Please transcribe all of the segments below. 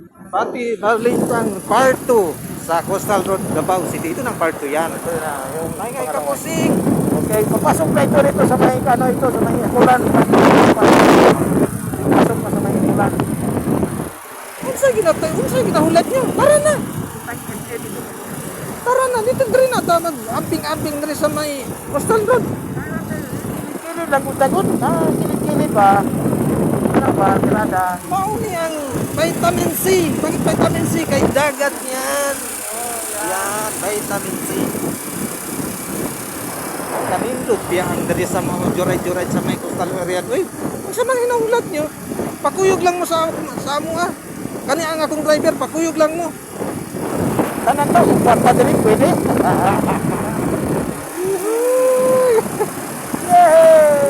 Pati balik ang part 2 sa Coastal Road, Davao City. Ito ng part 2 yan. Ito na, yung Ay, ngay pangalawa. kapusing! Okay, papasok na ito rito sa may, ano ito, sa may ulan. Pasok na sa may ulan. Unsa ginahulat niyo? Tara na! Tara na, dito diri na ta mag-amping-amping diri sa may Coastal Road. Kilid lang dagot. Kilid ba? Ano ba, tirada? Mauni ang vitamin C. Bakit vitamin C? Kay dagat yan. Yan, vitamin C. Kanindot biyang diri sa mga juray-juray sa may coastal area. Uy, kung sa mga hinahulat nyo, pakuyog lang mo sa amo ha. Kani ang akong driver, pakuyog lang mo. Tanan to, kung pa diri pwede. Yay!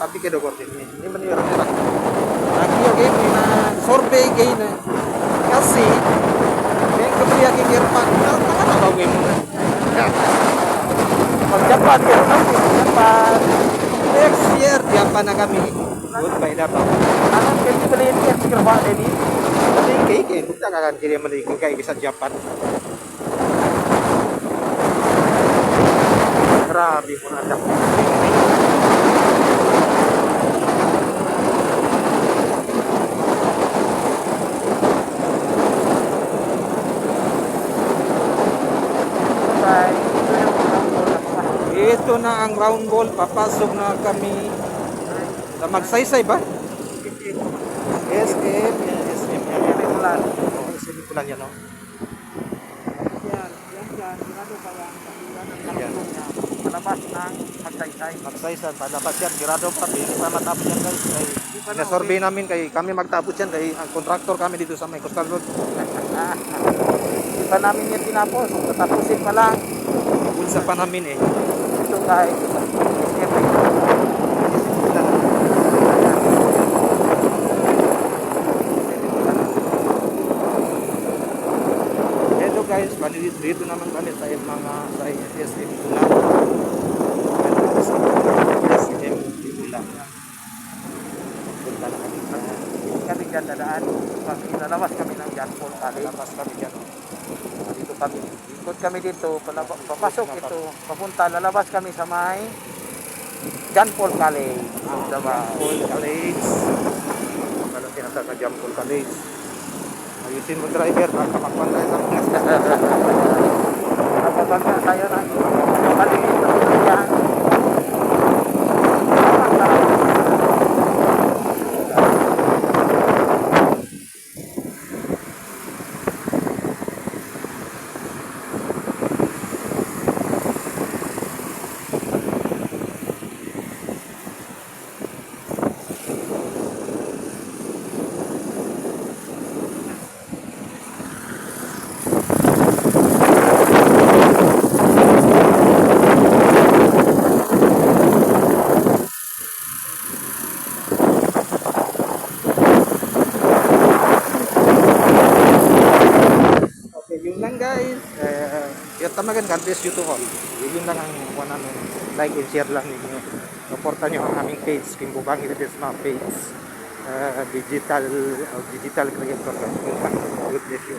Tapi ke dogor ini man yun nila lagi game na survey game na kasi yung kabili ang kirpan na bagay mo na Mag-Japan, pero natin, Japan. next year Japan na kami goodbye na pa Anong pinipiliin yan, siguro ba, Denny? kasi kay kita kakan kiri man kay bisa Japan grabe mo na dak ito na ang round ball, papasok na kami sa Magsaysay ba? SM, SM yan. Ulan. SM Pulan yan, no? Yan, sigurado pa yan. Yan. Palabas ng Magsaysay. Magsaysay, palabas yan, girado pa, hindi pa matapos yan guys. Kay, na-survey namin, kay kami magtapos yan, kay ang contractor kami dito sa may Coastal Road. Hindi pa namin yan tinapos. Tatapusin pa lang. Bulsa pa namin eh. Ito guys. Ito guys, dito naman kami sa mga sa SM Pulan. SM Pulan. Punta na kami sa Kami dyan dadaan. Pag inalabas kami ng John Paul College. labas kami dyan. Dito kami. Ikot kami dito. Papasok ito. Papunta. Lalabas kami sa may John Paul College. Diba? Paul College. Ano tinatawag na Jam Paul College. Ayusin mo driver, baka magpantay sa mga Napapagka tayo na. Maliit na ito yan. yun lang guys. Yung tamagan God bless you to all. Yun lang ang kuha namin. Like and share lang ninyo. Supportan nyo ang aming page. Kimbubang Heritage mga page. Digital creator. God bless you.